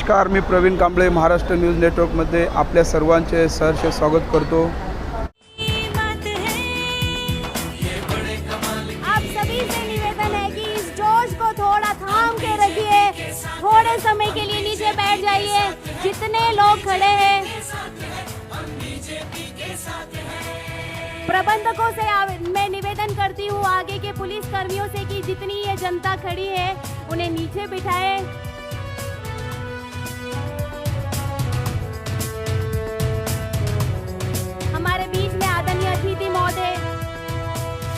नमस्कार, मी प्रवीण कांबळे महाराष्ट्र न्यूज नेटवर्कमध्ये आपल्या सर्वांचे सहर्ष स्वागत करतो। आप सभी से निवेदन है कि इस जोश को थोड़ा थाम के रखिए, थोड़े समय के लिए नीचे बैठ जाइए। जितने लोग खड़े हैं, प्रबंधकों से मैं निवेदन करती हूँ आगे के पुलिस कर्मियों से कि जितनी ये जनता खड़ी है उन्हें नीचे बिठाएं। हमारे बीच में आदरणीय अतिथि महोदय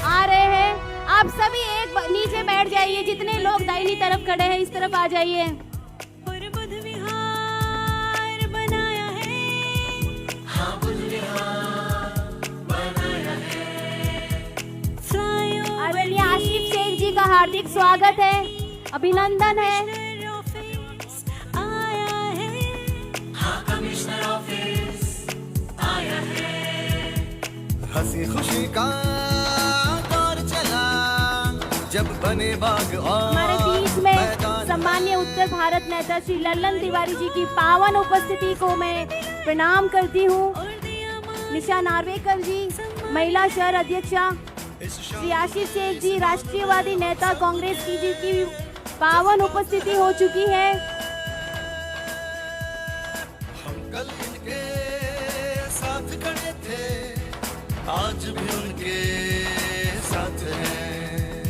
आ रहे हैं। आप सभी एक नीचे बैठ जाइए। जितने लोग दाहिनी तरफ खड़े हैं इस तरफ आ जाइए। आदरणीय आशीष शेख जी का हार्दिक स्वागत है, अभिनंदन है। हंसी खुशी का दौर चला जब बने बाग और हमारे बीच में सम्मान्य उत्तर भारत नेता श्री लल्लन तिवारी जी की पावन उपस्थिति को मैं प्रणाम करती हूँ। निशा नार्वेकर जी महिला शहर अध्यक्षा, श्री आशीष शेख जी राष्ट्रीयवादी नेता कांग्रेस की जी की पावन उपस्थिति हो चुकी है। हम कल इनके साथ खड़े थे, आज भी उनके साथ हैं।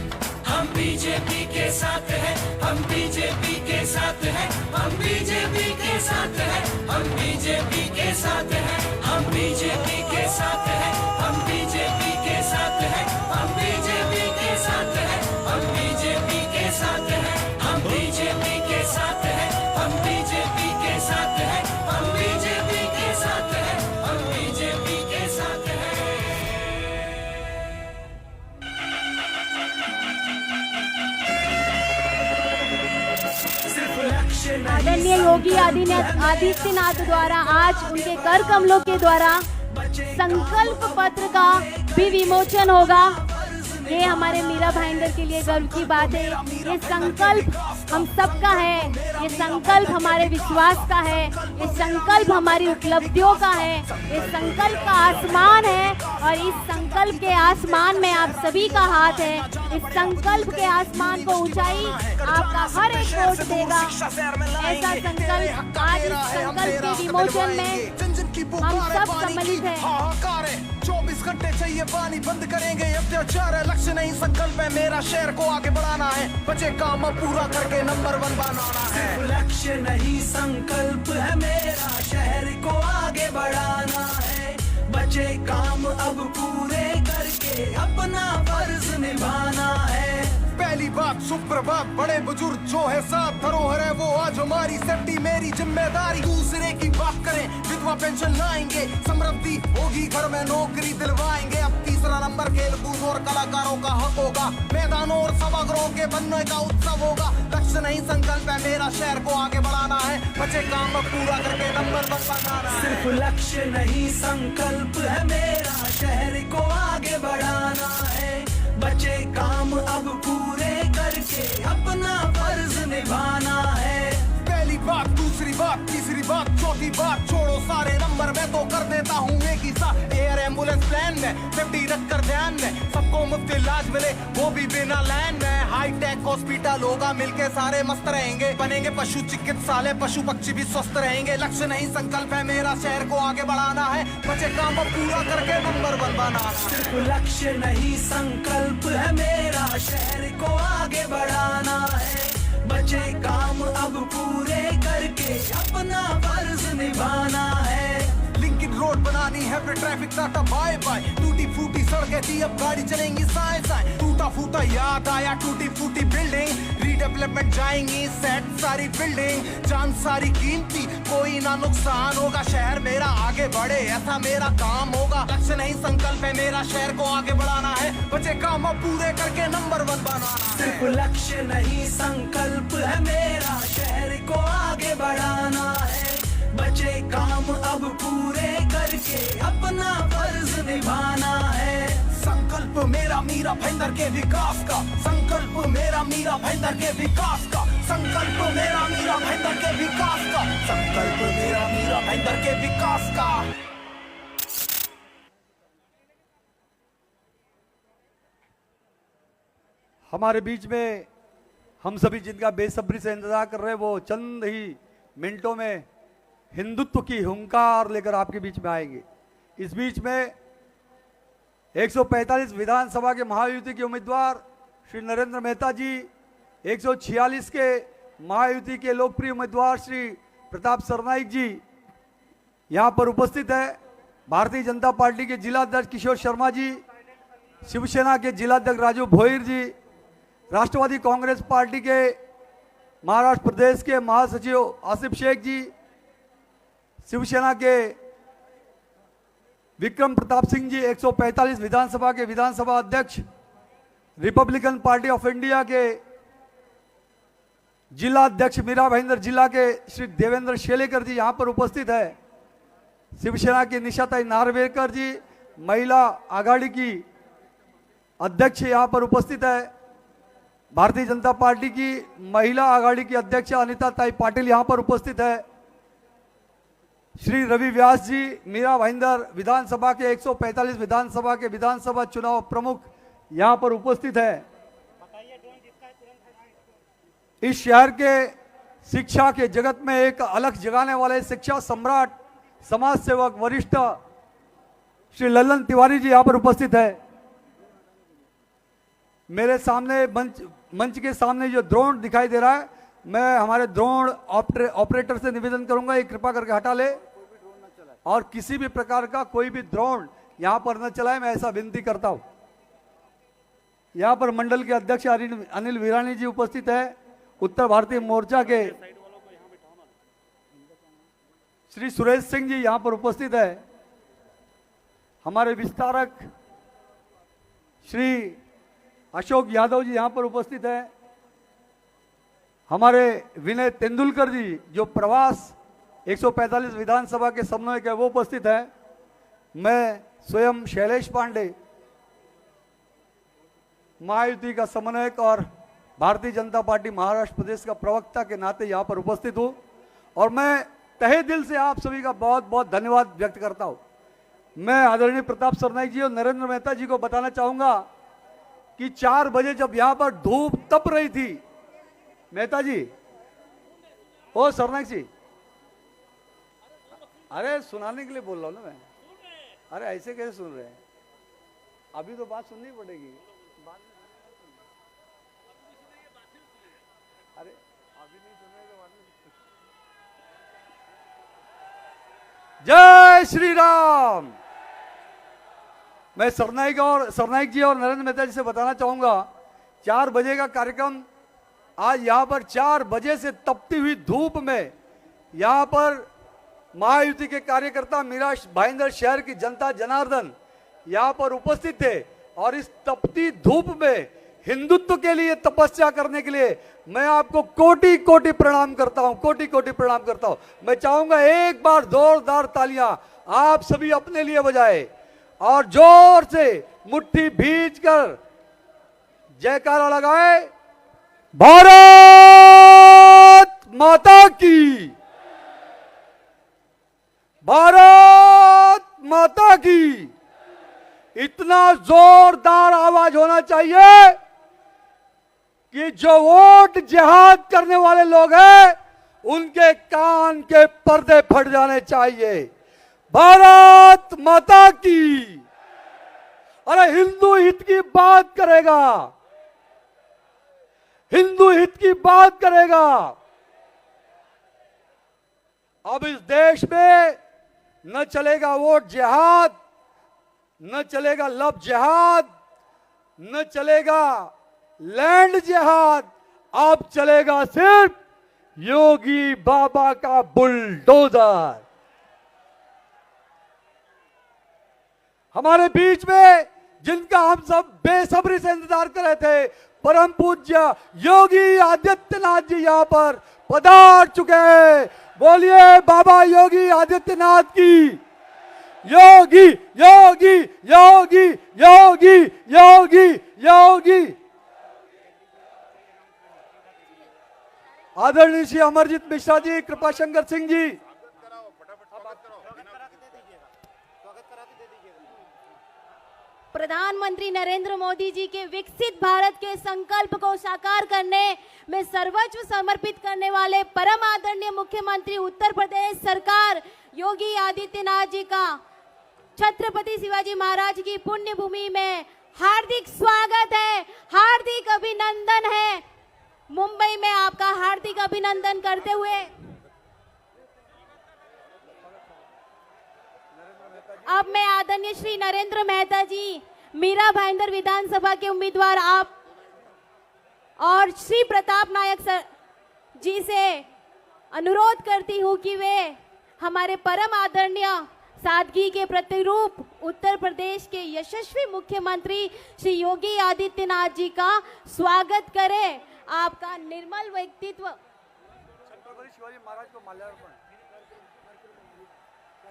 हम बीजेपी के साथ हैं, हम बीजेपी के साथ हैं, हम बीजेपी के साथ हैं, हम बीजेपी के साथ हैं, हम बीजेपी के साथ हैं, हम बीजेपी के साथ हैं, हम बीजेपी के साथ हैं, हम बीजेपी के साथ हैं, हम बीजेपी के साथ हैं, हम बीजेपी के साथ हैं, हम बीजेपी के साथ हैं, हम बीजेपी के साथ हैं। आदरणीय योगी आदित्यनाथ द्वारा आज उनके कर कमलों के द्वारा संकल्प पत्र का भी विमोचन होगा। ये हमारे मीरा भाईंदर के लिए गर्व की बात है। ये संकल्प हम सबका है, ये संकल्प हमारे विश्वास का है, ये संकल्प हमारी उपलब्धियों का है, ये संकल्प का आसमान है और इस संकल्प के आसमान में आप सभी का हाथ है। इस संकल्प के आसमान को ऊंचाई आपका हर एक वोट देगा। ऐसा संकल्प आज इस संकल्प के विमोचन में हम सब सम्मिलित हैं। 24 घंटे चाहिए पानी बंद करेंगे अत्याचार है, लक्ष्य नहीं संकल्प है मेरा शहर को आगे बढ़ाना है, बचे काम अब पूरा करके नंबर 1 बनाना है। लक्ष्य नहीं संकल्प है मेरा शहर को आगे बढ़ाना है, बचे काम अब पूरे करके अपना फर्ज निभाना है। पहली बात सुप्रभात, बड़े बुजुर्ग जो है साथ धरोहर है वो आज हमारी सेफ्टी मेरी जिम्मेदारी। दूसरे की बात करें विधवा पेंशन लाएंगे, समृद्धि होगी घर में नौकरी दिलवाएंगे। अब तीसरा नंबर खेल कूद और कलाकारों का हक होगा, मैदानों और सभागृहों के बनने का उत्सव होगा। लक्ष्य नहीं संकल्प है मेरा शहर को आगे बढ़ाना है, बचे काम अब पूरा करके नंबर 1 बनाना है। सिर्फ लक्ष्य नहीं संकल्प है मेरा शहर को आगे बढ़ाना है, बचे काम अब पूरे करके अपना फर्ज निभाना है। पहली बात, दूसरी बात, तीसरी बात, चौथी बात, छोड़ो सारे नंबर मैं तो कर देता हूँ एक ही साथ। एयर एम्बुलेंस प्लान में सेफ्टी रख कर ध्यान में, सबको मुफ्त इलाज मिले वो भी बिना लाइन में। हाईटेक हॉस्पिटल होगा मिलके सारे मस्त रहेंगे, बनेंगे पशु चिकित्सालय पशु पक्षी भी स्वस्थ रहेंगे। लक्ष्य नहीं संकल्प है मेरा शहर को आगे बढ़ाना है, बचे काम अब पूरा करके नंबर 1 बनाना। सिर्फ लक्ष्य नहीं संकल्प है मेरा शहर को आगे बढ़ाना है, बचे काम अब पूरे करके अपना फर्ज निभाना है। लिंकिंग रोड बनानी है फिर ट्रैफिक टाटा बाय बाय, टूटी फूटी सड़कें थी अब गाड़ी चलेंगी साए साए। टूटा फूटा याद आया टूटी फूटी बिल्डिंग, रीडेवलपमेंट जाएंगी सेट सारी बिल्डिंग। जान सारी कीमती कोई ना नुकसान होगा, शहर मेरा आगे बढ़े ऐसा मेरा काम होगा। लक्ष्य नहीं संकल्प है मेरा शहर को आगे बढ़ाना है, बचे काम अब पूरे करके नंबर 1 बनाना है। सिर्फ लक्ष्य नहीं संकल्प है मेरा शहर को आगे बढ़ाना है, बचे काम अब पूरे करके अपना फर्ज निभाना है। संकल्प मेरा मीरा भाईंदर के विकास का, संकल्प मेरा मीरा भाईंदर के विकास का, संकल्प मेरा मीरा भाईंदर के विकास का, संकल्प मेरा मीरा भाईंदर के विकास का। हमारे बीच में हम सभी जिनका बेसब्री से इंतजार कर रहे हैं, वो चंद ही मिनटों में हिंदुत्व की हुंकार लेकर आपके बीच में आएंगे। इस बीच में 145 विधानसभा के महायुति के उम्मीदवार श्री नरेंद्र मेहता जी, 146 के महायुति के लोकप्रिय उम्मीदवार श्री प्रताप सरनाईक जी यहां पर उपस्थित है। भारतीय जनता पार्टी के जिलाध्यक्ष किशोर शर्मा जी, शिवसेना के जिलाध्यक्ष राजू भोईर जी, राष्ट्रवादी कांग्रेस पार्टी के महाराष्ट्र प्रदेश के महासचिव आसिफ शेख जी, शिवसेना के विक्रम प्रताप सिंह जी, 145 विधानसभा के विधानसभा अध्यक्ष, रिपब्लिकन पार्टी ऑफ इंडिया के जिला अध्यक्ष मीरा भाईंदर जिला के श्री देवेंद्र शेलेकर जी यहां पर उपस्थित है। शिवसेना की निशाताई नार्वेकर जी, महिला आघाड़ी की अध्यक्ष यहां पर उपस्थित है। भारतीय जनता पार्टी की महिला आघाड़ी की अध्यक्ष अनिता ताई पाटिल यहां पर उपस्थित है। श्री रवि व्यास जी, मीरा भाईंदर विधानसभा के 145 विधानसभा के विधानसभा चुनाव प्रमुख यहां पर उपस्थित है। इस शहर के शिक्षा के जगत में एक अलग जगाने वाले शिक्षा सम्राट, समाज सेवक, वरिष्ठ श्री ललन तिवारी जी यहां पर उपस्थित है। मेरे सामने मंच के सामने जो ड्रोन दिखाई दे रहा है, मैं हमारे ड्रोन ऑपरेटर से निवेदन करूंगा, ये कृपा करके हटा ले और किसी भी प्रकार का कोई भी ड्रोन यहां पर न चलाए, मैं ऐसा विनती करता हूं। यहां पर मंडल के अध्यक्ष अनिल वीरानी जी उपस्थित है। उत्तर भारतीय मोर्चा के श्री सुरेश सिंह जी यहां पर उपस्थित है। हमारे विस्तारक श्री अशोक यादव जी यहां पर उपस्थित है। हमारे विनय तेंदुलकर जी जो प्रवास 145 विधानसभा के समन्वयक है वो उपस्थित है। मैं स्वयं शैलेश पांडे, महायुति का समन्वयक और भारतीय जनता पार्टी महाराष्ट्र प्रदेश का प्रवक्ता के नाते यहां पर उपस्थित हूं और मैं तहे दिल से आप सभी का बहुत बहुत धन्यवाद व्यक्त करता हूं। मैं आदरणीय प्रताप सरनाईक जी और नरेंद्र मेहता जी को बताना चाहूंगा कि 4 बजे जब यहां पर धूप तप रही थी, मेहता जी, ओ सरनाईक जी, अरे सुनाने के लिए बोल रहा हूं ना मैं। अरे ऐसे कैसे सुन रहे हैं, अभी तो बात सुननी पड़ेगी। अरे अभी नहीं सुन रहे तो बाद में। जय श्री राम। मैं सरनाईक जी और नरेंद्र मेहता जी से बताना चाहूंगा, 4 बजे का कार्यक्रम आज यहां पर 4 बजे से तपती हुई धूप में यहां पर महायुति के कार्यकर्ता, मीरा भाईंदर शहर की जनता जनार्दन यहां पर उपस्थित थे और इस तपती धूप में हिंदुत्व के लिए तपस्या करने के लिए मैं आपको कोटि कोटि प्रणाम करता हूं, कोटि कोटि प्रणाम करता हूं। मैं चाहूंगा एक बार जोरदार तालियां आप सभी अपने लिए बजाए और जोर से मुट्ठी भींच कर जयकारा लगाए, भारत माता की, भारत माता की। इतना जोरदार आवाज होना चाहिए कि जो वोट जिहाद करने वाले लोग हैं उनके कान के पर्दे फट जाने चाहिए। भारत माता की। अरे हिंदू हित की बात करेगा, हिंदू हित की बात करेगा। अब इस देश में न चलेगा वोट जिहाद, न चलेगा लव जिहाद, न चलेगा लैंड जिहाद, अब चलेगा सिर्फ योगी बाबा का बुलडोजर। हमारे बीच में जिनका हम सब बेसब्री से इंतजार कर रहे थे, परम पूज्य योगी आदित्यनाथ जी यहां पर पधार चुके हैं। बोलिए बाबा योगी आदित्यनाथ की, योगी योगी योगी योगी योगी योगी। आदरणीय श्री अमरजीत मिश्रा जी, कृपाशंकर सिंह जी। प्रधानमंत्री नरेंद्र मोदी जी के विकसित भारत के संकल्प को साकार करने में सर्वस्व समर्पित करने वाले परम आदरणीय मुख्यमंत्री उत्तर प्रदेश सरकार योगी आदित्यनाथ जी का छत्रपति शिवाजी महाराज की पुण्य भूमि में हार्दिक स्वागत है, हार्दिक अभिनंदन है। मुंबई में आपका हार्दिक अभिनंदन करते हुए अब मैं आदरणीय श्री नरेंद्र मेहता जी, मीरा भाईंदर विधानसभा के उम्मीदवार आप और श्री प्रताप नायक सर जी से अनुरोध करती हूं कि वे हमारे परम आदरणीय सादगी के प्रतिरूप उत्तर प्रदेश के यशस्वी मुख्यमंत्री श्री योगी आदित्यनाथ जी का स्वागत करें। आपका निर्मल व्यक्तित्व,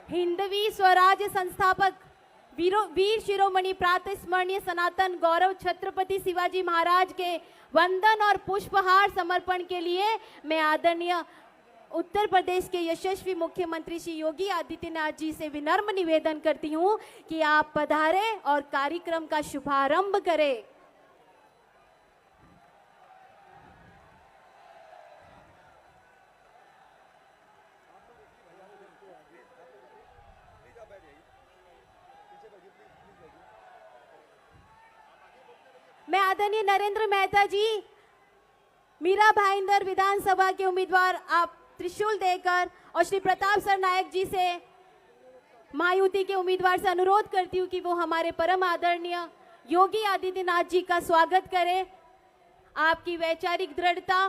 हिंदवी स्वराज संस्थापक, वीर शिरोमणि प्रातः स्मरणीय सनातन गौरव छत्रपति शिवाजी महाराज के वंदन और पुष्पहार समर्पण के लिए मैं आदरणीय उत्तर प्रदेश के यशस्वी मुख्यमंत्री श्री योगी आदित्यनाथ जी से विनम्र निवेदन करती हूं कि आप पधारे और कार्यक्रम का शुभारंभ करें। मैं आदरणीय नरेंद्र मेहता जी, मीरा भाईंदर विधानसभा के उम्मीदवार आप त्रिशूल देकर और श्री प्रताप सर नायक जी से महायुति के उम्मीदवार से अनुरोध करती हूँ कि वो हमारे परम आदरणीय योगी आदित्यनाथ जी का स्वागत करें। आपकी वैचारिक दृढ़ता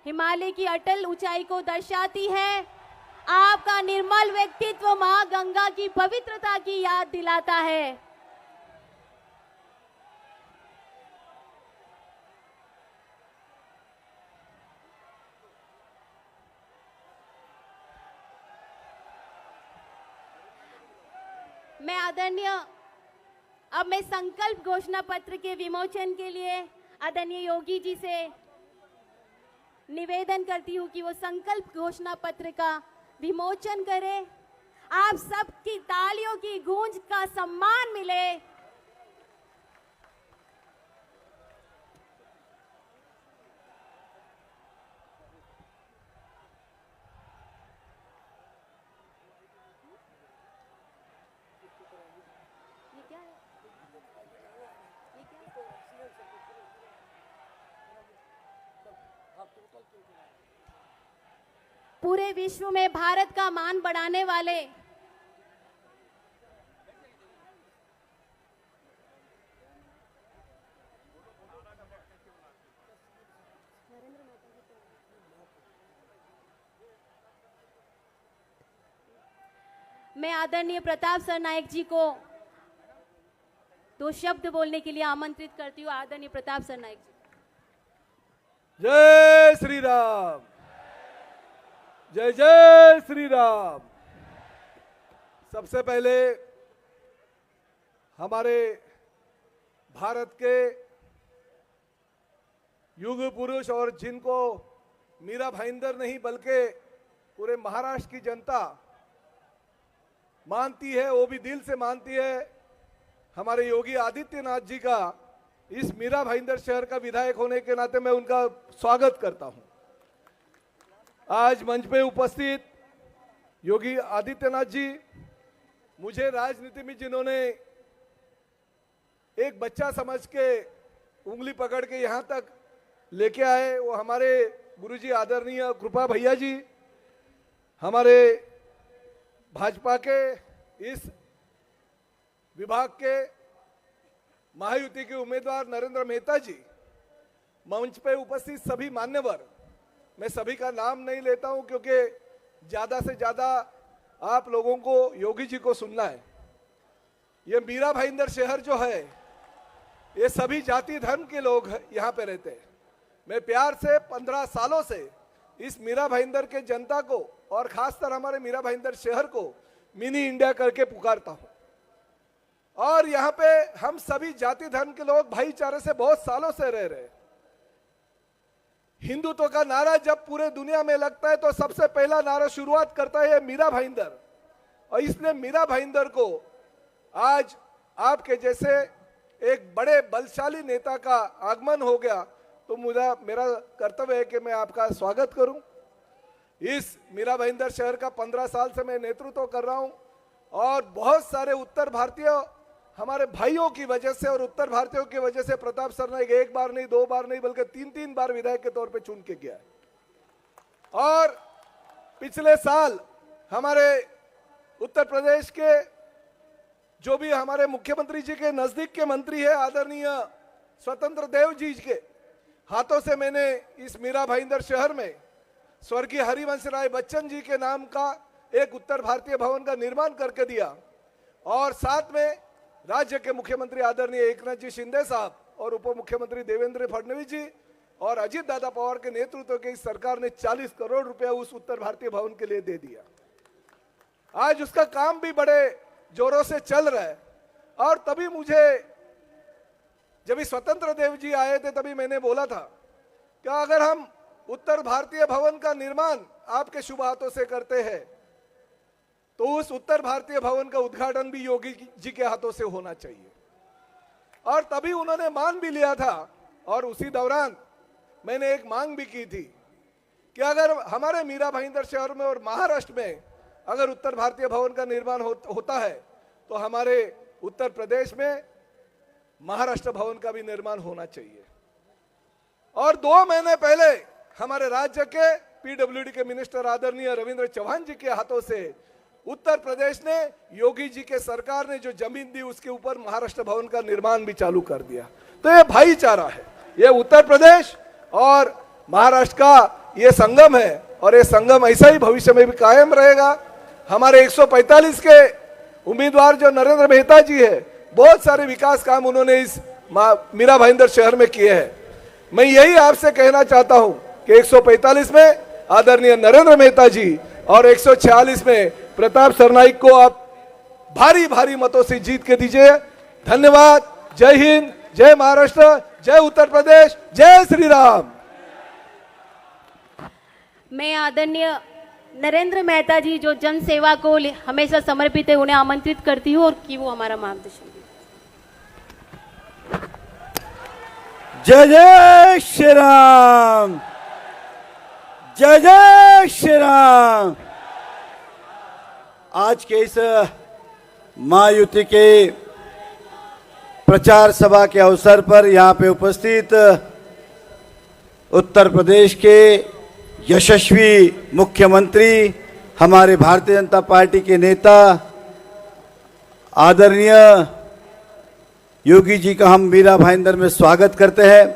हिमालय की अटल ऊंचाई को दर्शाती है। आपका निर्मल व्यक्तित्व मां गंगा की पवित्रता की याद दिलाता है। मैं आदरणीय अब मैं संकल्प घोषणा पत्र के विमोचन के लिए आदरणीय योगी जी से निवेदन करती हूँ कि वो संकल्प घोषणा पत्र का विमोचन करें। आप सबकी तालियों की गूंज का सम्मान मिले। पूरे विश्व में भारत का मान बढ़ाने वाले मैं आदरणीय प्रताप सर नायक जी को 2 शब्द बोलने के लिए आमंत्रित करती हूँ। आदरणीय प्रताप सर नायक जी। जय श्री राम, जय जय श्री राम। सबसे पहले हमारे भारत के युग पुरुष और जिनको मीरा भाईंदर नहीं बल्कि पूरे महाराष्ट्र की जनता मानती है, वो भी दिल से मानती है, हमारे योगी आदित्यनाथ जी का इस मीरा भाईंदर शहर का विधायक होने के नाते मैं उनका स्वागत करता हूं। आज मंच पे उपस्थित योगी आदित्यनाथ जी, मुझे राजनीति में जिन्होंने एक बच्चा समझ के उंगली पकड़ के यहाँ तक लेके आए, वो हमारे गुरुजी आदरणीय कृपा भैया जी, हमारे भाजपा के इस विभाग के महायुति के उम्मीदवार नरेंद्र मेहता जी, मंच पे उपस्थित सभी मान्यवर, मैं सभी का नाम नहीं लेता हूं क्योंकि ज्यादा से ज्यादा आप लोगों को योगी जी को सुनना है। ये मीरा भाईंदर शहर जो है, ये सभी जाति धर्म के लोग यहाँ पे रहते हैं। मैं प्यार से 15 सालों से इस मीरा भाईंदर के जनता को और खासकर हमारे मीरा भाईंदर शहर को मिनी इंडिया करके पुकारता हूं। और यहां पे हम सभी जाति धर्म के लोग भाईचारे से बहुत सालों से रह रहे हैं। हिंदुत्व का नारा जब पूरे दुनिया में लगता है तो सबसे पहला नारा शुरुआत करता है मीरा भाईंदर, और इसलिए मीरा भाईंदर को आज आपके जैसे एक बड़े बलशाली नेता का आगमन हो गया, तो मेरा कर्तव्य है कि मैं आपका स्वागत करूं। इस मीरा भाईंदर शहर का 15 साल से मैं नेतृत्व कर रहा हूं, और बहुत सारे उत्तर भारतीय हमारे भाइयों की वजह से और उत्तर भारतीयों की वजह से प्रताप सरनाईक एक बार नहीं, 2 बार नहीं, बल्कि 3-3 बार विधायक के तौर पे चुन के गया है। और पिछले साल हमारे उत्तर प्रदेश के जो भी हमारे मुख्यमंत्री जी के नजदीक के मंत्री है आदरणीय स्वतंत्र देव जी के हाथों से मैंने इस मीरा भाईंदर शहर में स्वर्गीय हरिवंश राय बच्चन जी के नाम का एक उत्तर भारतीय भवन का निर्माण करके दिया, और साथ में राज्य के मुख्यमंत्री आदरणीय एकनाथ जी शिंदे साहब और उप मुख्यमंत्री देवेंद्र फडणवीस जी और अजीत दादा पवार के नेतृत्व की इस सरकार ने 40 करोड़ रुपया उस उत्तर भारतीय भवन के लिए दे दिया। आज उसका काम भी बड़े जोरों से चल रहा है। और तभी मुझे जब स्वतंत्र देव जी आए थे तभी मैंने बोला था कि अगर हम उत्तर भारतीय भवन का निर्माण आपके शुभ हाथों से करते हैं तो उस उत्तर भारतीय भवन का उद्घाटन भी योगी जी के हाथों से होना चाहिए। और तभी उन्होंने मान भी लिया था, और उसी दौरान मैंने एक मांग भी की थी कि अगर हमारे मीरा भाईंदर शहर में और महाराष्ट्र में अगर उत्तर भारतीय भवन का निर्माण होता है तो हमारे उत्तर प्रदेश में महाराष्ट्र भवन का भी निर्माण होना चाहिए। और 2 महीने पहले हमारे राज्य के पीडब्ल्यूडी के मिनिस्टर आदरणीय रविंद्र चौहान जी के हाथों से उत्तर प्रदेश ने, योगी जी के सरकार ने जो जमीन दी उसके ऊपर महाराष्ट्र भवन का निर्माण भी चालू कर दिया। तो ये भाईचारा है, ये उत्तर प्रदेश और महाराष्ट्र का ये संगम है, और ये संगम ऐसा ही भविष्य में भी कायम रहेगा। हमारे 145 के उम्मीदवार जो नरेंद्र मेहता जी है, बहुत सारे विकास काम उन्होंने इस मीरा भाईंदर शहर में किए हैं। मैं यही आपसे कहना चाहता हूं कि 145 में आदरणीय नरेंद्र मेहता जी और 146 में प्रताप सरनाईक को आप भारी भारी मतों से जीत के दीजिए। धन्यवाद। जय हिंद, जय महाराष्ट्र, जय उत्तर प्रदेश, जय श्री राम। मैं आदरणीय नरेंद्र मेहता जी जो जन सेवा को हमेशा समर्पित है उन्हें आमंत्रित करती हूँ और कि वो हमारा मार्गदर्शन करें। जय जय श्री राम, जय जय श्री राम। आज के इस महायुति के प्रचार सभा के अवसर पर यहाँ पे उपस्थित उत्तर प्रदेश के यशस्वी मुख्यमंत्री, हमारे भारतीय जनता पार्टी के नेता आदरणीय योगी जी का हम मीरा भाईंदर में स्वागत करते हैं।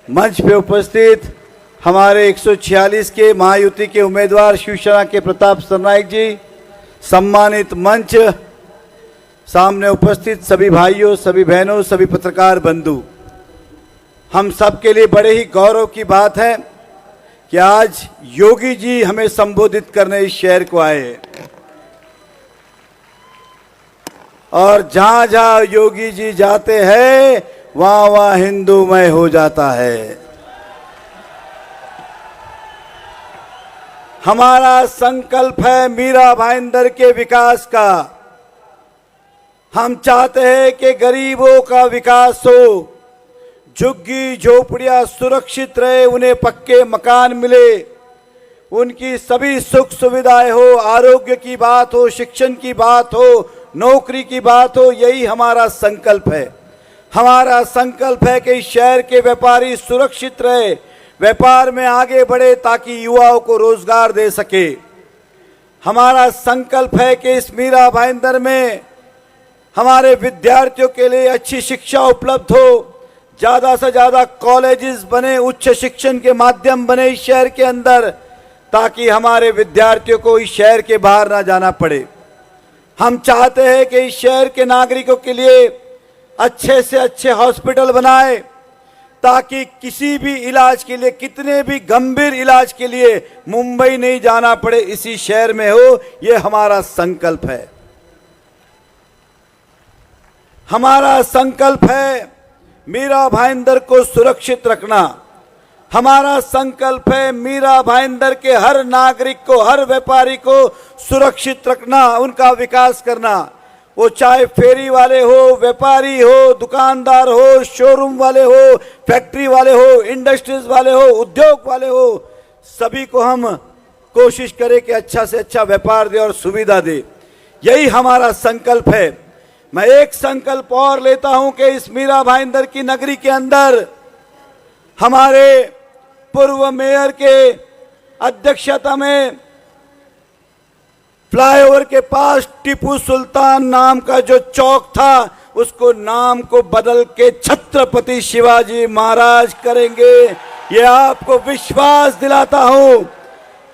मंच पे उपस्थित हमारे 146 के महायुति के उम्मीदवार शिवसेना के प्रताप सरनाईक जी, सम्मानित मंच, सामने उपस्थित सभी भाइयों, सभी बहनों, सभी पत्रकार बंधु, हम सब के लिए बड़े ही गौरव की बात है कि आज योगी जी हमें संबोधित करने इस शहर को आए हैं। और जहां जहां योगी जी जाते हैं वहां वहां हिंदूमय हो जाता है। हमारा संकल्प है मीरा भाईंदर के विकास का। हम चाहते हैं कि गरीबों का विकास हो, झुग्गी झोपड़ियां सुरक्षित रहे, उन्हें पक्के मकान मिले, उनकी सभी सुख सुविधाएं हो, आरोग्य की बात हो, शिक्षण की बात हो, नौकरी की बात हो। यही हमारा संकल्प है। हमारा संकल्प है कि इस शहर के व्यापारी सुरक्षित रहे, व्यापार में आगे बढ़े ताकि युवाओं को रोजगार दे सके। हमारा संकल्प है कि इस मीरा भाईंदर में हमारे विद्यार्थियों के लिए अच्छी शिक्षा उपलब्ध हो, ज़्यादा से ज़्यादा कॉलेजेस बने, उच्च शिक्षण के माध्यम बने इस शहर के अंदर, ताकि हमारे विद्यार्थियों को इस शहर के बाहर ना जाना पड़े। हम चाहते हैं कि इस शहर के नागरिकों के लिए अच्छे से अच्छे हॉस्पिटल बनाए, ताकि किसी भी इलाज के लिए, कितने भी गंभीर इलाज के लिए मुंबई नहीं जाना पड़े, इसी शहर में हो। यह हमारा संकल्प है। हमारा संकल्प है मीरा भाईंदर को सुरक्षित रखना। हमारा संकल्प है मीरा भाईंदर के हर नागरिक को, हर व्यापारी को सुरक्षित रखना, उनका विकास करना। वो चाहे फेरी वाले हो, व्यापारी हो, दुकानदार हो, शोरूम वाले हो, फैक्ट्री वाले हो, इंडस्ट्रीज वाले हो, उद्योग वाले हो, सभी को हम कोशिश करें कि अच्छा से अच्छा व्यापार दे और सुविधा दे। यही हमारा संकल्प है। मैं एक संकल्प और लेता हूं कि इस मीरा भाईंदर की नगरी के अंदर हमारे पूर्व मेयर के अध्यक्षता में फ्लाईओवर के पास टीपू सुल्तान नाम का जो चौक था, उसको नाम को बदल के छत्रपति शिवाजी महाराज करेंगे। ये आपको विश्वास दिलाता हूं।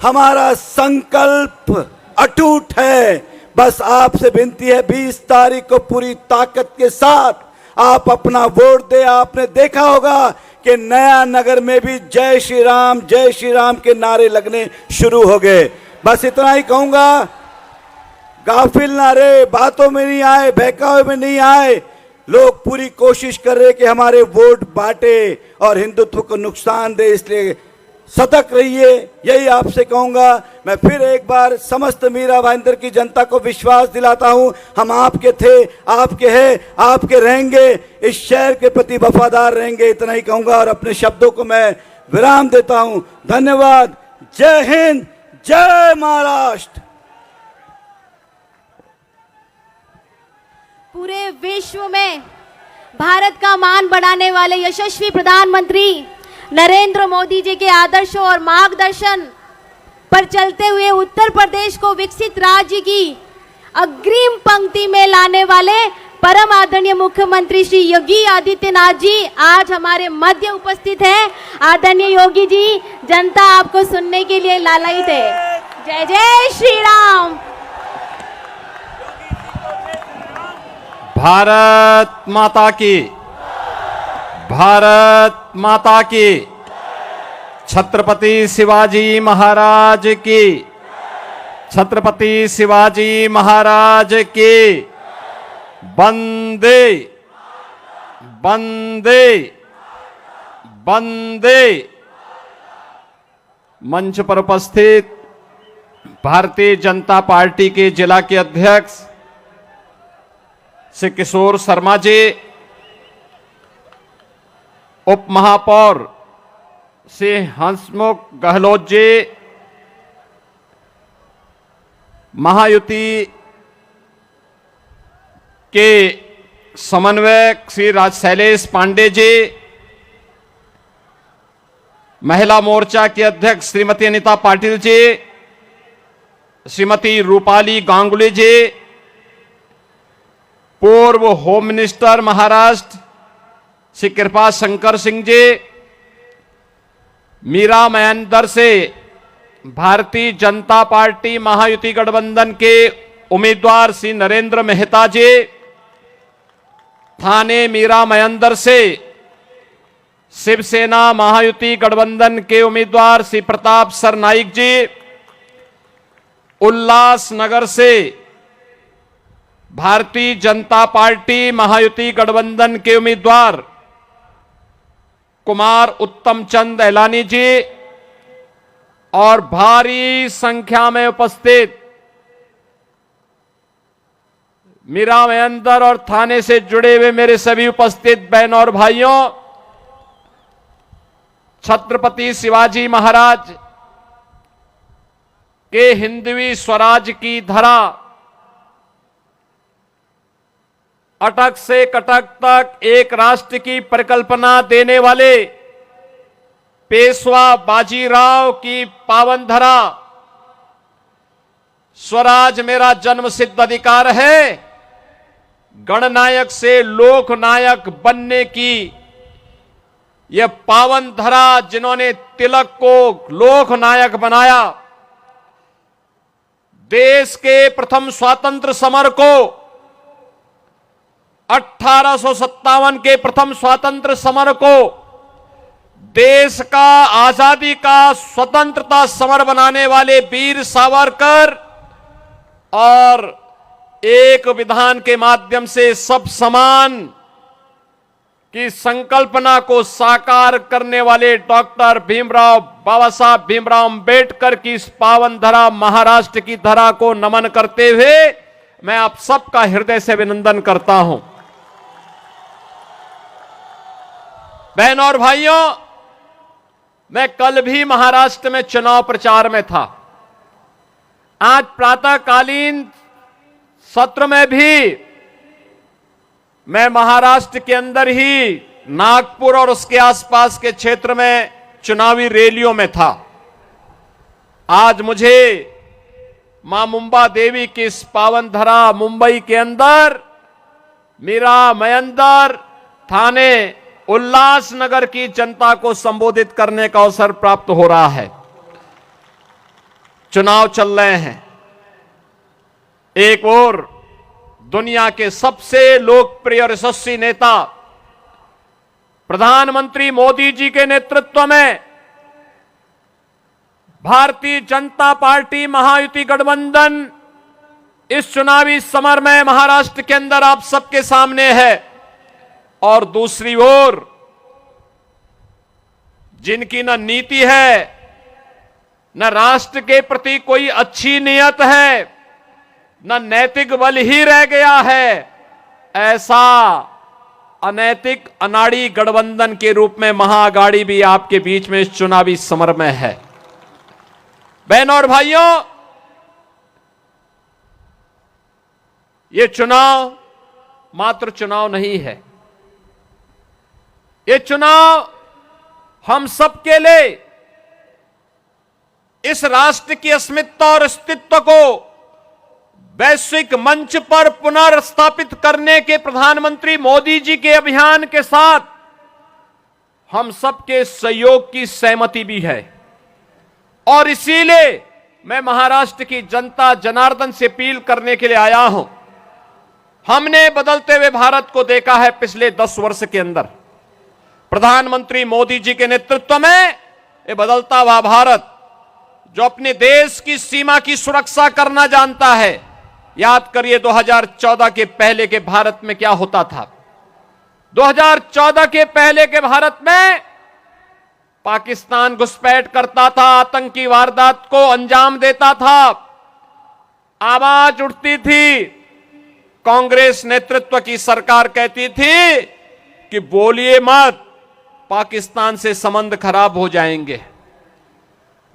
हमारा संकल्प अटूट है। बस आपसे विनती है 20 तारीख को पूरी ताकत के साथ आप अपना वोट दे। आपने देखा होगा कि नया नगर में भी जय श्री राम के नारे लगने शुरू हो गए। बस इतना ही कहूंगा, गाफिल ना रहे, बातों में नहीं आए, बहकावे में नहीं आए। लोग पूरी कोशिश कर रहे कि हमारे वोट बांटे और हिंदुत्व को नुकसान दे, इसलिए सतर्क रहिए। यही आपसे कहूंगा। मैं फिर एक बार समस्त मीरा भाईंदर की जनता को विश्वास दिलाता हूं, हम आपके थे, आपके हैं, आपके रहेंगे, इस शहर के प्रति वफादार रहेंगे। इतना ही कहूंगा और अपने शब्दों को मैं विराम देता हूं। धन्यवाद। जय हिंद, जय महाराष्ट्र। पूरे विश्व में भारत का मान बढ़ाने वाले यशस्वी प्रधानमंत्री नरेंद्र मोदी जी के आदर्शों और मार्गदर्शन पर चलते हुए उत्तर प्रदेश को विकसित राज्य की अग्रिम पंक्ति में लाने वाले परम आदरणीय मुख्यमंत्री श्री योगी आदित्यनाथ जी आज हमारे मध्य उपस्थित हैं। आदरणीय योगी जी, जनता आपको सुनने के लिए लालायित है। जय जय श्री राम। भारत माता की, भारत माता की, छत्रपति शिवाजी महाराज की, छत्रपति शिवाजी महाराज की। वंदे वंदे वंदे। मंच पर उपस्थित भारतीय जनता पार्टी के जिला के अध्यक्ष श्री किशोर शर्मा जी, उप महापौर श्री हंसमुख गहलोत जी, महायुति के समन्वयक श्री शैलेश पांडे जी, महिला मोर्चा के अध्यक्ष श्रीमती अनीता पाटिल जी, श्रीमती रूपाली गांगुली जी, पूर्व होम मिनिस्टर महाराष्ट्र श्री कृपा शंकर सिंह जी, मीरा मयंदर से भारतीय जनता पार्टी महायुति गठबंधन के उम्मीदवार श्री नरेंद्र मेहता जी, थाने मीरा मयंदर से शिवसेना महायुति गठबंधन के उम्मीदवार श्री प्रताप सरनाइक जी, उल्लासनगर से भारतीय जनता पार्टी महायुति गठबंधन के उम्मीदवार कुमार उत्तम चंद एलानी जी और भारी संख्या में उपस्थित मीरा मयंदर और थाने से जुड़े हुए मेरे सभी उपस्थित बहनों और भाइयों, छत्रपति शिवाजी महाराज के हिंदवी स्वराज की धरा अटक से कटक तक एक राष्ट्र की परिकल्पना देने वाले पेशवा बाजीराव की पावन धरा स्वराज मेरा जन्मसिद्ध अधिकार है, गणनायक से लोकनायक बनने की यह पावन धरा जिन्होंने तिलक को लोकनायक बनाया, देश के प्रथम स्वातंत्र समर को 1857 के प्रथम स्वातंत्र समर को देश का आजादी का स्वतंत्रता समर बनाने वाले वीर सावरकर और एक विधान के माध्यम से सब समान की संकल्पना को साकार करने वाले डॉक्टर भीमराव बाबा साहब भीमराव अंबेडकर की इस पावन धरा महाराष्ट्र की धरा को नमन करते हुए मैं आप सबका हृदय से अभिनंदन करता हूं। बहनों और भाइयों, मैं कल भी महाराष्ट्र में चुनाव प्रचार में था। आज प्रातःकालीन सत्र में भी मैं महाराष्ट्र के अंदर ही नागपुर और उसके आसपास के क्षेत्र में चुनावी रैलियों में था। आज मुझे मां मुंबा देवी की इस पावन धरा मुंबई के अंदर मीरा मयंदर थाने उल्लासनगर की जनता को संबोधित करने का अवसर प्राप्त हो रहा है। चुनाव चल रहे हैं। एक और दुनिया के सबसे लोकप्रिय और यशस्वी नेता प्रधानमंत्री मोदी जी के नेतृत्व में भारतीय जनता पार्टी महायुति गठबंधन इस चुनावी समर में महाराष्ट्र के अंदर आप सबके सामने है। और दूसरी ओर जिनकी न नीति है न राष्ट्र के प्रति कोई अच्छी नियत है न नैतिक बल ही रह गया है, ऐसा अनैतिक अनाड़ी गठबंधन के रूप में महाअघाड़ी भी आपके बीच में इस चुनावी समर में है। बहनों और भाइयों, ये चुनाव मात्र चुनाव नहीं है। ये चुनाव हम सबके लिए इस राष्ट्र की अस्मिता और अस्तित्व को वैश्विक मंच पर पुनर्स्थापित करने के प्रधानमंत्री मोदी जी के अभियान के साथ हम सबके सहयोग की सहमति भी है। और इसीलिए मैं महाराष्ट्र की जनता जनार्दन से अपील करने के लिए आया हूं। हमने बदलते हुए भारत को देखा है पिछले 10 वर्ष के अंदर। प्रधानमंत्री मोदी जी के नेतृत्व में ये बदलता हुआ भारत जो अपने देश की सीमा की सुरक्षा करना जानता है। याद करिए 2014 के पहले के भारत में क्या होता था। 2014 के पहले के भारत में पाकिस्तान घुसपैठ करता था, आतंकी वारदात को अंजाम देता था, आवाज उठती थी। कांग्रेस नेतृत्व की सरकार कहती थी कि बोलिए मत, पाकिस्तान से संबंध खराब हो जाएंगे।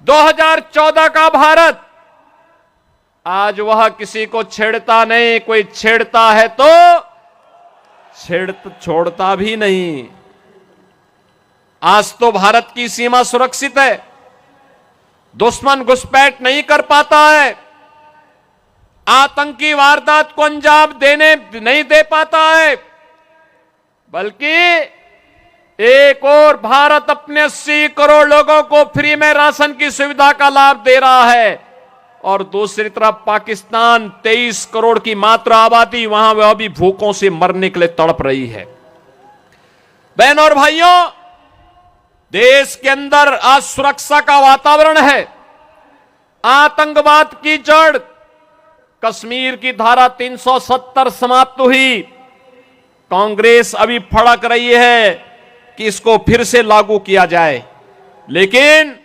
2014 का भारत आज वह किसी को छेड़ता नहीं, कोई छेड़ता है तो छोड़ता भी नहीं। आज तो भारत की सीमा सुरक्षित है, दुश्मन घुसपैठ नहीं कर पाता है, आतंकी वारदात को अंजाम नहीं दे पाता है, बल्कि एक और भारत अपने 80 करोड़ लोगों को फ्री में राशन की सुविधा का लाभ दे रहा है। और दूसरी तरफ पाकिस्तान 23 करोड़ की मात्र आबादी, वहां वह भी भूखों से मरने के लिए तड़प रही है। बहनों और भाइयों, देश के अंदर आज सुरक्षा का वातावरण है। आतंकवाद की जड़ कश्मीर की धारा 370 समाप्त हुई। कांग्रेस अभी फड़क रही है कि इसको फिर से लागू किया जाए, लेकिन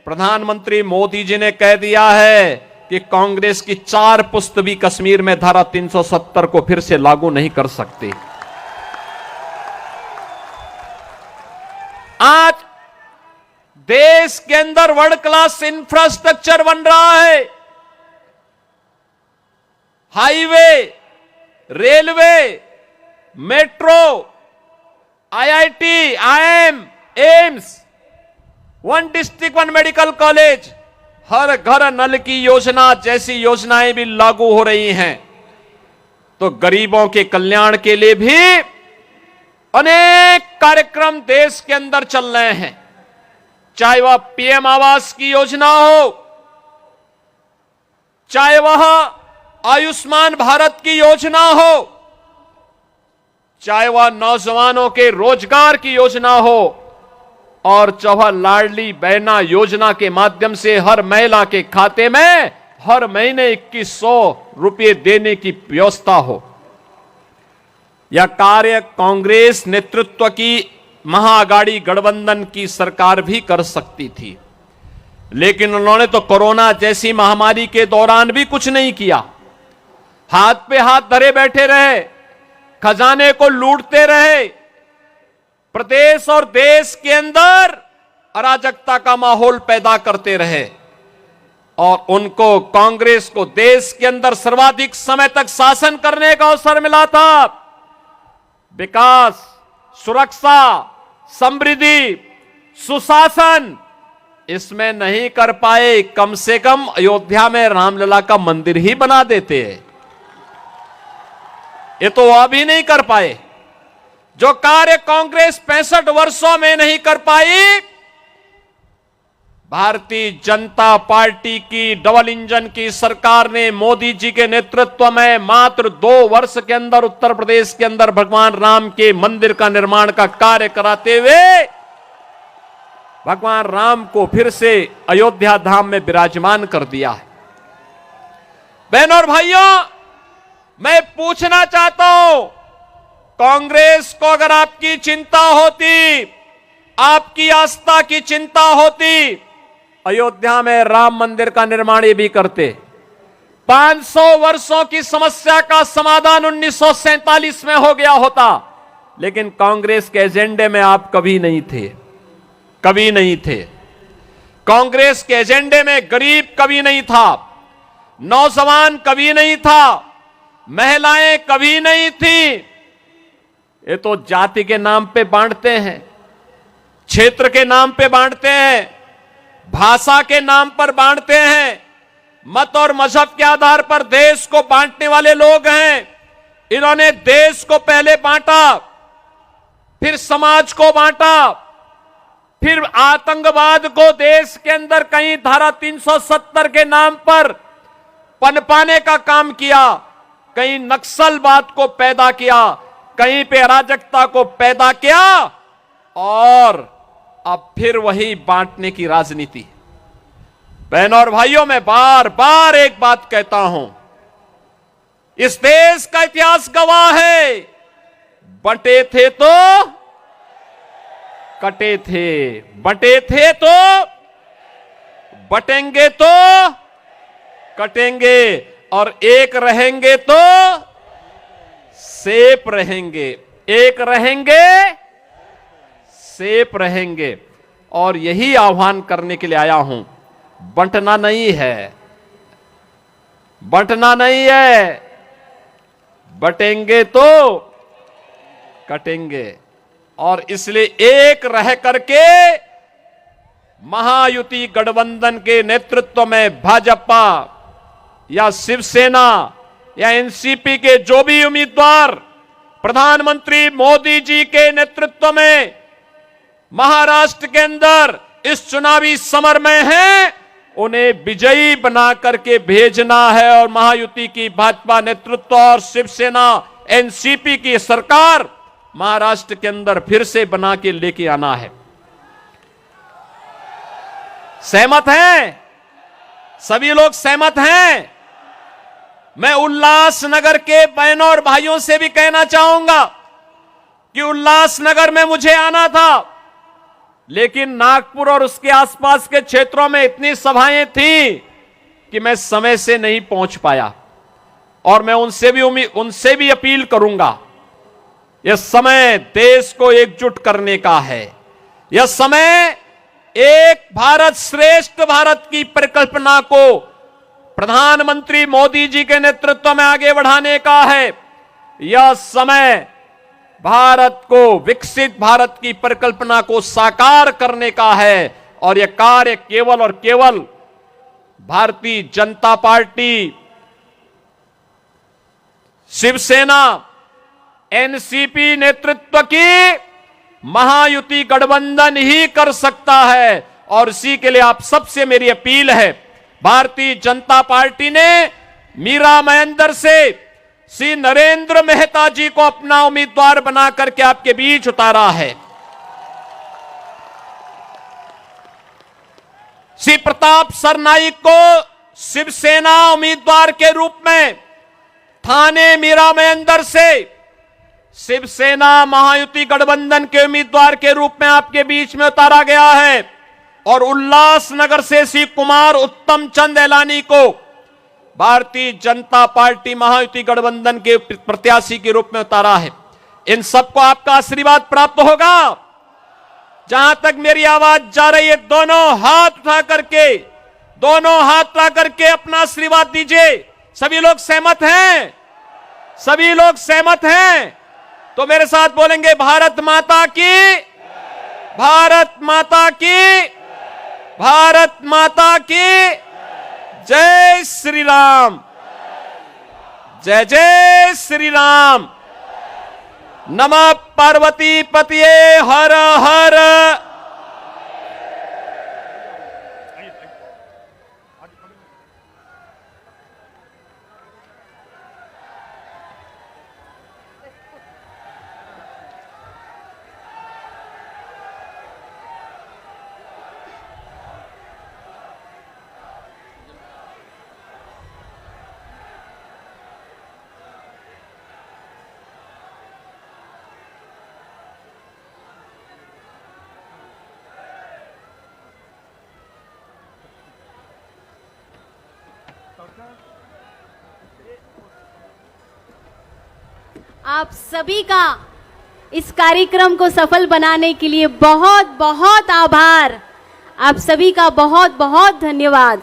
प्रधानमंत्री मोदी जी ने कह दिया है कि कांग्रेस की 4 पुस्त भी कश्मीर में धारा 370 को फिर से लागू नहीं कर सकते। आज देश के अंदर वर्ल्ड क्लास इंफ्रास्ट्रक्चर बन रहा है। Highway, railway, metro, IIT, IIM, AIIMS, 1 district 1 medical college, हर घर नल की योजना जैसी योजनाएं भी लागू हो रही हैं। तो गरीबों के कल्याण के लिए भी अनेक कार्यक्रम देश के अंदर चल रहे हैं। चाहे वह पीएम आवास की योजना हो, चाहे वह आयुष्मान भारत की योजना हो, चाहे वह नौजवानों के रोजगार की योजना हो, और जवाहर लाडली बहना योजना के माध्यम से हर महिला के खाते में हर महीने 2100 रुपये देने की व्यवस्था हो। यह कार्य कांग्रेस नेतृत्व की महाआघाड़ी गठबंधन की सरकार भी कर सकती थी, लेकिन उन्होंने तो कोरोना जैसी महामारी के दौरान भी कुछ नहीं किया। हाथ पे हाथ धरे बैठे रहे, खजाने को लूटते रहे, प्रदेश और देश के अंदर अराजकता का माहौल पैदा करते रहे और उनको कांग्रेस को देश के अंदर सर्वाधिक समय तक शासन करने का अवसर मिला था। विकास, सुरक्षा, समृद्धि, सुशासन इसमें नहीं कर पाए। कम से कम अयोध्या में रामलला का मंदिर ही बना देते हैं, ये तो अभी नहीं कर पाए। जो कार्य कांग्रेस 65 वर्षों में नहीं कर पाई, भारतीय जनता पार्टी की डबल इंजन की सरकार ने मोदी जी के नेतृत्व में मात्र 2 वर्ष के अंदर उत्तर प्रदेश के अंदर भगवान राम के मंदिर का निर्माण का कार्य कराते हुए भगवान राम को फिर से अयोध्या धाम में विराजमान कर दिया है। बहनों और भाइयों, मैं पूछना चाहता हूं, कांग्रेस को अगर आपकी चिंता होती, आपकी आस्था की चिंता होती, अयोध्या में राम मंदिर का निर्माण ये भी करते। 500 वर्षों की समस्या का समाधान 1947 में हो गया होता, लेकिन कांग्रेस के एजेंडे में आप कभी नहीं थे, कभी नहीं थे। कांग्रेस के एजेंडे में गरीब कभी नहीं था, नौजवान कभी नहीं था, महिलाएं कभी नहीं थी। ये तो जाति के नाम पे बांटते हैं, क्षेत्र के नाम पे बांटते हैं, भाषा के नाम पर बांटते हैं, मत और मजहब के आधार पर देश को बांटने वाले लोग हैं। इन्होंने देश को पहले बांटा, फिर समाज को बांटा, फिर आतंकवाद को देश के अंदर कहीं धारा 370 के नाम पर पनपाने का काम किया, कहीं नक्सलवाद को पैदा किया, कहीं पे अराजकता को पैदा किया और अब फिर वही बांटने की राजनीति। बहनों और भाइयों, मैं बार बार एक बात कहता हूं, इस देश का इतिहास गवाह है, बंटे थे तो कटे थे, बंटे थे तो बटेंगे तो कटेंगे और एक रहेंगे तो सेफ रहेंगे, एक रहेंगे सेफ रहेंगे। और यही आह्वान करने के लिए आया हूं, बंटना नहीं है, बंटना नहीं है, बटेंगे तो कटेंगे। और इसलिए एक रह करके महायुति गठबंधन के नेतृत्व में भाजपा या शिवसेना या एनसीपी के जो भी उम्मीदवार प्रधानमंत्री मोदी जी के नेतृत्व में महाराष्ट्र के अंदर इस चुनावी समर में हैं, उन्हें विजयी बना करके भेजना है और महायुति की भाजपा नेतृत्व और शिवसेना एनसीपी की सरकार महाराष्ट्र के अंदर फिर से बना के लेके आना है। सहमत हैं? सभी लोग सहमत हैं? मैं उल्लासनगर के बहनों और भाइयों से भी कहना चाहूंगा कि उल्लासनगर में मुझे आना था, लेकिन नागपुर और उसके आसपास के क्षेत्रों में इतनी सभाएं थी कि मैं समय से नहीं पहुंच पाया। और मैं उनसे भी अपील करूंगा, यह समय देश को एकजुट करने का है, यह समय एक भारत श्रेष्ठ भारत की परिकल्पना को प्रधानमंत्री मोदी जी के नेतृत्व में आगे बढ़ाने का है। यह समय भारत को विकसित भारत की परिकल्पना को साकार करने का है और यह कार्य केवल और केवल भारतीय जनता पार्टी, शिवसेना, एनसीपी नेतृत्व की महायुति गठबंधन ही कर सकता है। और इसी के लिए आप सबसे मेरी अपील है, भारतीय जनता पार्टी ने मीरा महेंद्र से श्री नरेंद्र मेहता जी को अपना उम्मीदवार बना करके आपके बीच उतारा है। श्री प्रताप सरनाईक को शिवसेना उम्मीदवार के रूप में थाने मीरा में अंदर से शिवसेना महायुति गठबंधन के उम्मीदवार के रूप में आपके बीच में उतारा गया है और उल्लासनगर से श्री कुमार उत्तम चंद एलानी को भारतीय जनता पार्टी महायुति गठबंधन के प्रत्याशी के रूप में उतारा है। इन सबको आपका आशीर्वाद प्राप्त होगा। जहां तक मेरी आवाज जा रही है, दोनों हाथ उठा करके अपना आशीर्वाद दीजिए। सभी लोग सहमत हैं? सभी लोग सहमत हैं? तो मेरे साथ बोलेंगे, भारत माता की, भारत माता की, भारत माता की जय श्री राम, जय जय श्री राम। नमः पार्वती पतिये हर हर। आप सभी का इस कार्यक्रम को सफल बनाने के लिए बहुत बहुत आभार। आप सभी का बहुत बहुत धन्यवाद।